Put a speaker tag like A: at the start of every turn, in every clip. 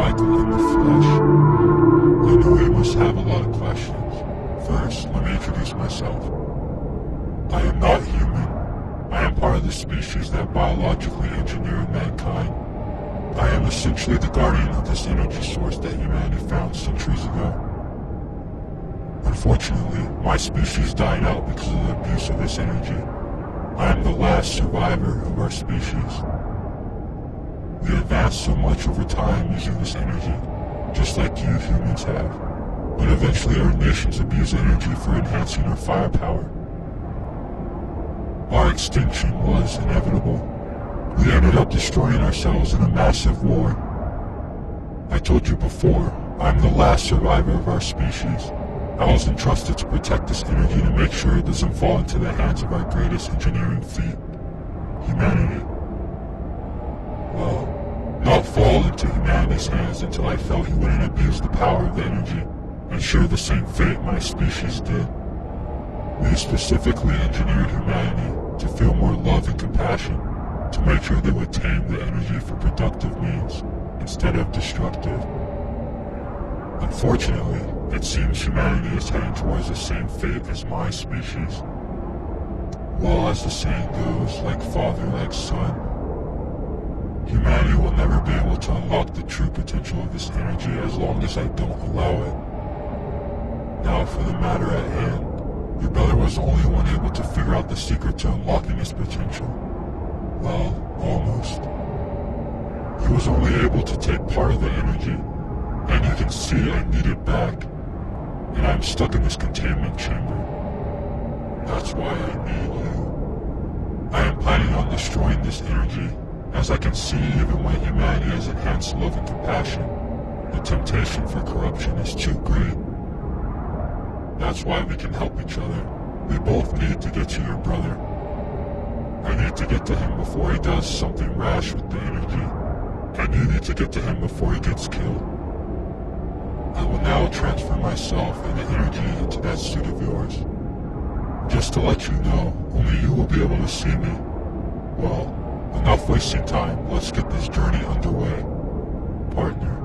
A: Michael in the flesh. I know you must have a lot of questions. First, let me introduce myself. I am not human. I am part of the species that biologically engineered mankind. I am essentially the guardian of this energy source that humanity found centuries ago. Unfortunately, my species died out because of the abuse of this energy. I am the last survivor of our species. We advanced so much over time using this energy, just like you humans have. But eventually our nations abuse energy for enhancing our firepower. Our extinction was inevitable. We ended up destroying ourselves in a massive war. I told you before, I'm the last survivor of our species. I was entrusted to protect this energy to make sure it doesn't fall into the hands of our greatest engineering feat, humanity. Well, not fall into humanity's hands until I felt he wouldn't abuse the power of the energy and share the same fate my species did. We specifically engineered humanity to feel more love and compassion, to make sure they would tame the energy for productive means instead of destructive. Unfortunately, it seems humanity is heading towards the same fate as my species. Well, as the saying goes, like father, like son. Humanity will never be able to unlock the true potential of this energy as long as I don't allow it. Now for the matter at hand. Your brother was the only one able to figure out the secret to unlocking his potential. Well, almost. He was only able to take part of the energy, and you can see I need it back. And I'm stuck in this containment chamber. That's why I need you. I am planning on destroying this energy, as I can see even when humanity has enhanced love and compassion, the temptation for corruption is too great. That's why we can help each other. We both need to get to your brother. I need to get to him before he does something rash with the energy. And you need to get to him before he gets killed. I will now transfer myself and the energy into that suit of yours. Just to let you know, only you will be able to see me. Well, enough wasting time. Let's get this journey underway, partner.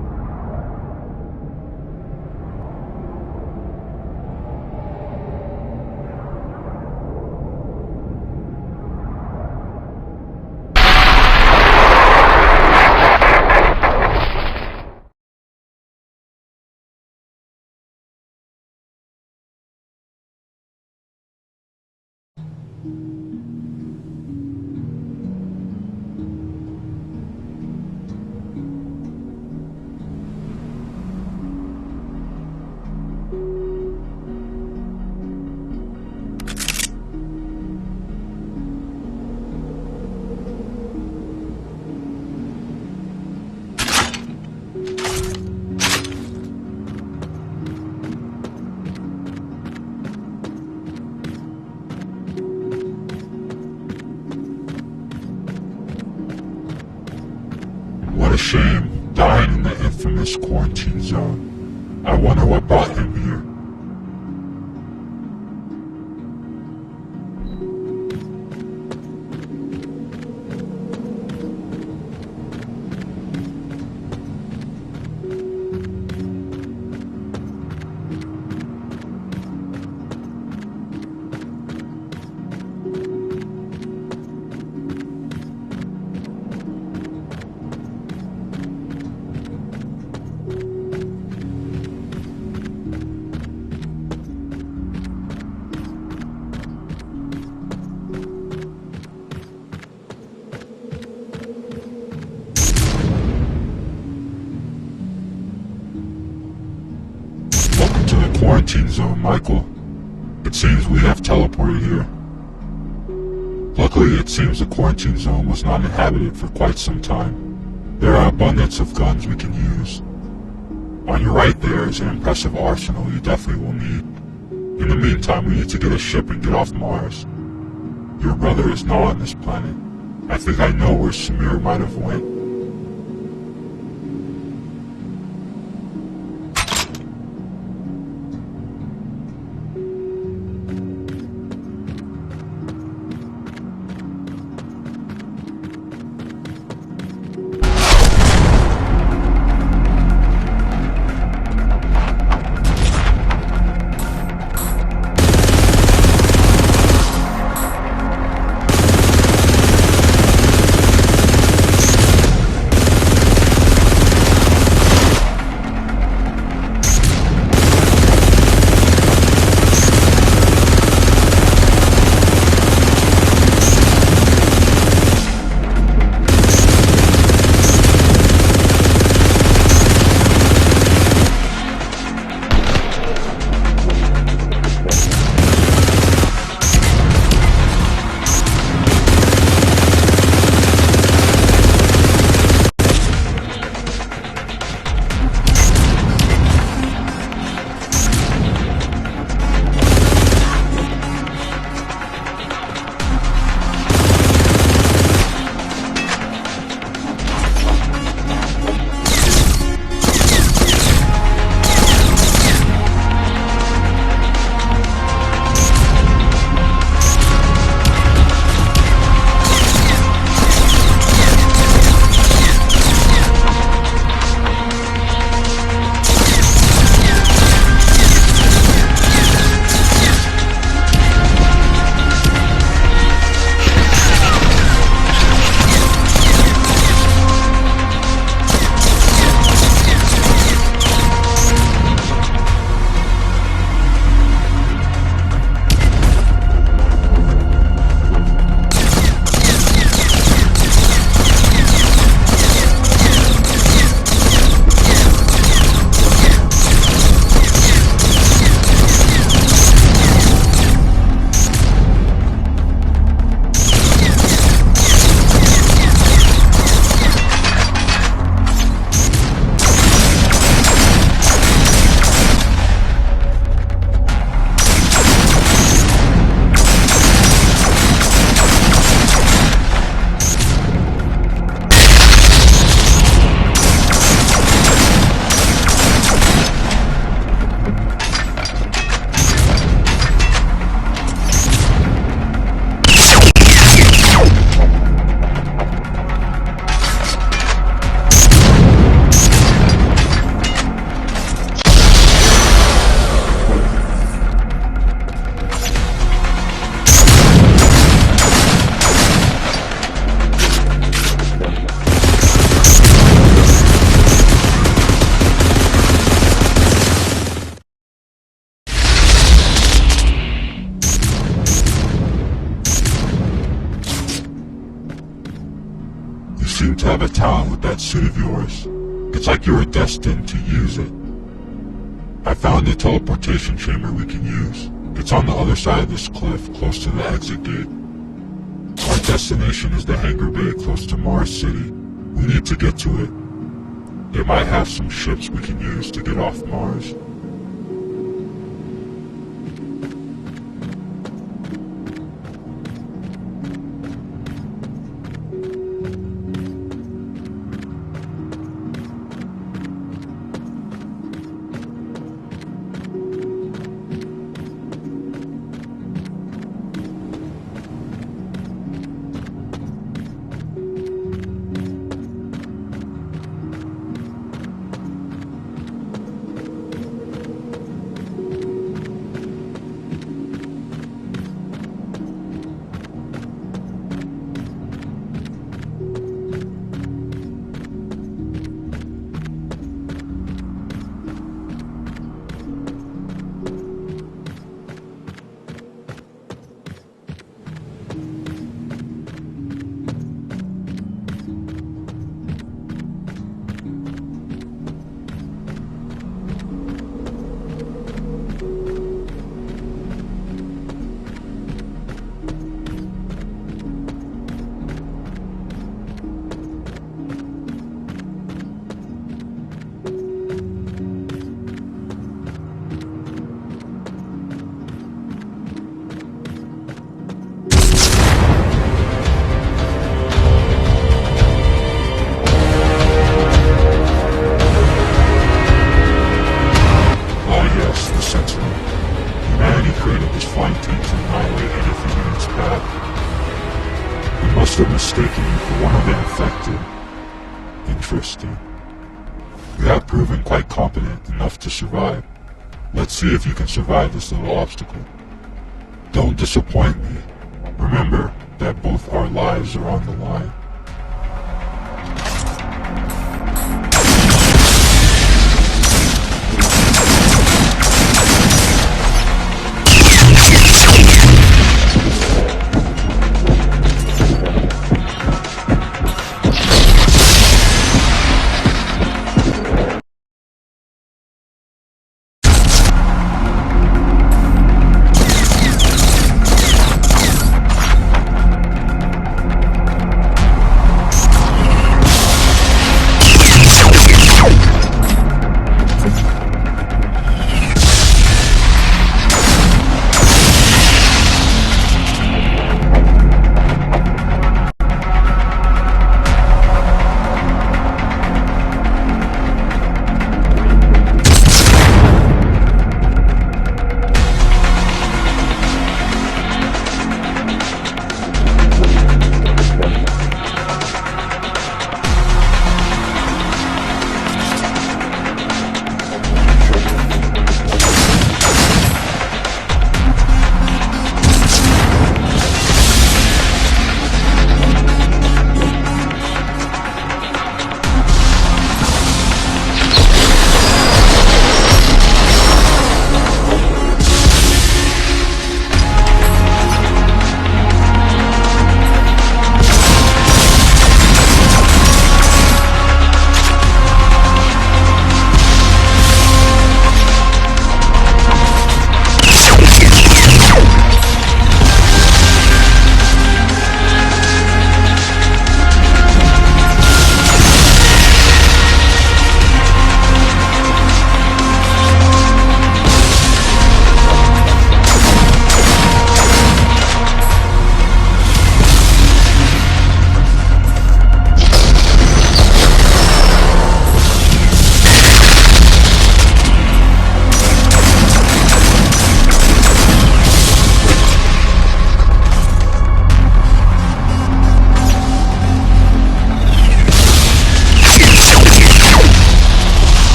A: What a shame, dying in the infamous quarantine zone. I wonder what brought him here. Quarantine zone, Michael. It seems we have teleported here. Luckily, it seems the quarantine zone was not inhabited for quite some time. There are abundance of guns we can use. On your right there is an impressive arsenal you definitely will need. In the meantime, we need to get a ship and get off Mars. Your brother is not on this planet. I think I know where Samir might have went. have a talent with that suit of yours. It's like you were destined to use it. I found a teleportation chamber we can use. It's on the other side of this cliff, close to the exit gate. Our destination is the hangar bay close to Mars City. We need to get to it. It might have some ships we can use to get off Mars. Must have mistaken you for one of the infected. Interesting. You have proven quite competent enough to survive. Let's see if you can survive this little obstacle. Don't disappoint me. Remember that both our lives are on the line.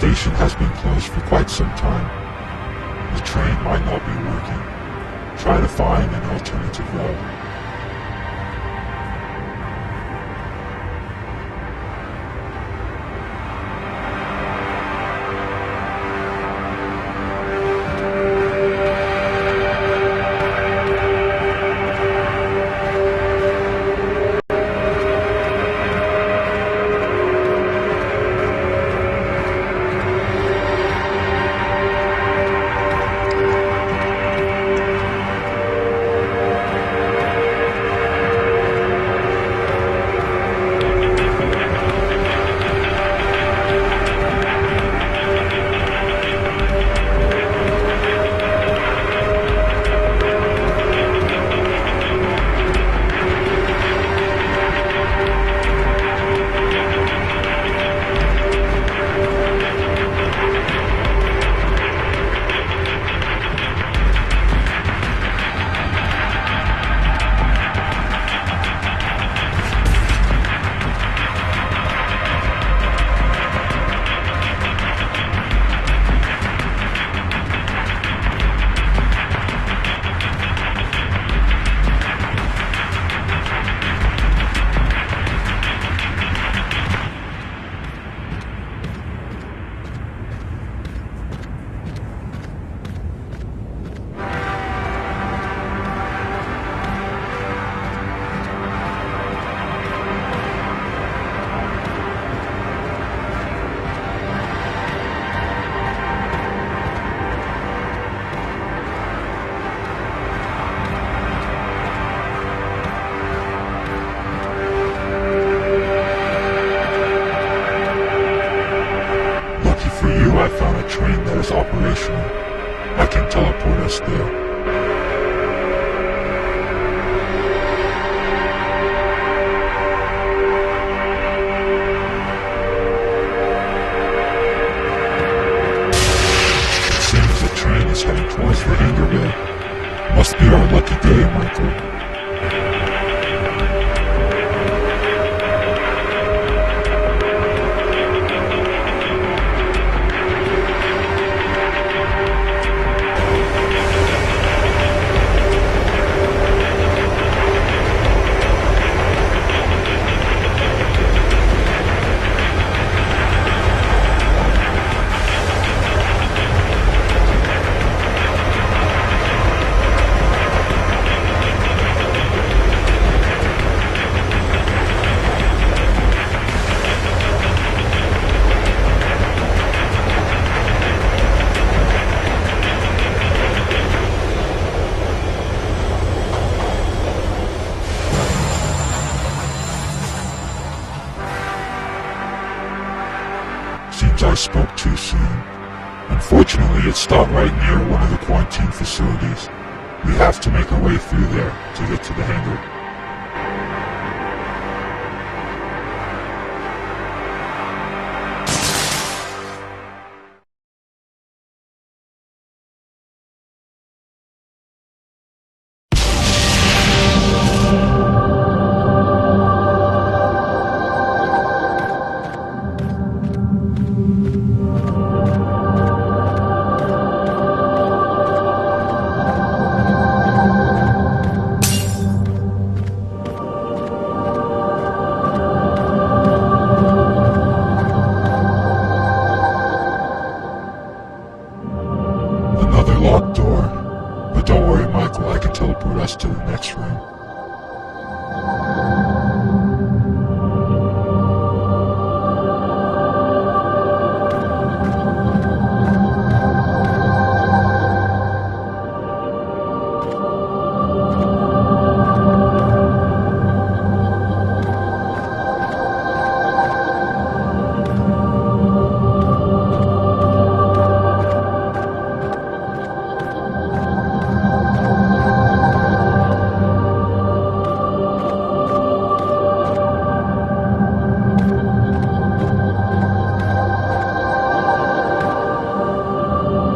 A: station has been closed for quite some time. The train might not be working. Try to find an alternative route. I found a train that is operational. I can teleport us there. It seems the train is heading towards the Hangarville. Must be our lucky day, Michael. Seems I spoke too soon. Unfortunately, it stopped right near one of the quarantine facilities. We have to make our way through there to get to the hangar. Another locked door. But don't worry, Michael, I can teleport us to the next room.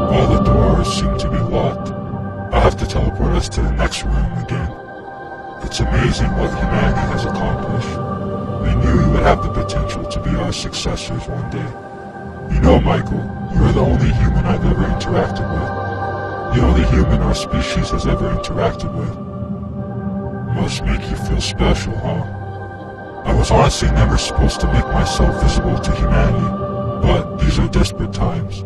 A: All the doors seem to be locked. I'll have to teleport us to the next room again. It's amazing what humanity has accomplished. We knew we would have the potential to be our successors one day. You know, Michael, you're the only human I've ever interacted with. The only human our species has ever interacted with. Must make you feel special, huh? I was honestly never supposed to make myself visible to humanity, but these are desperate times.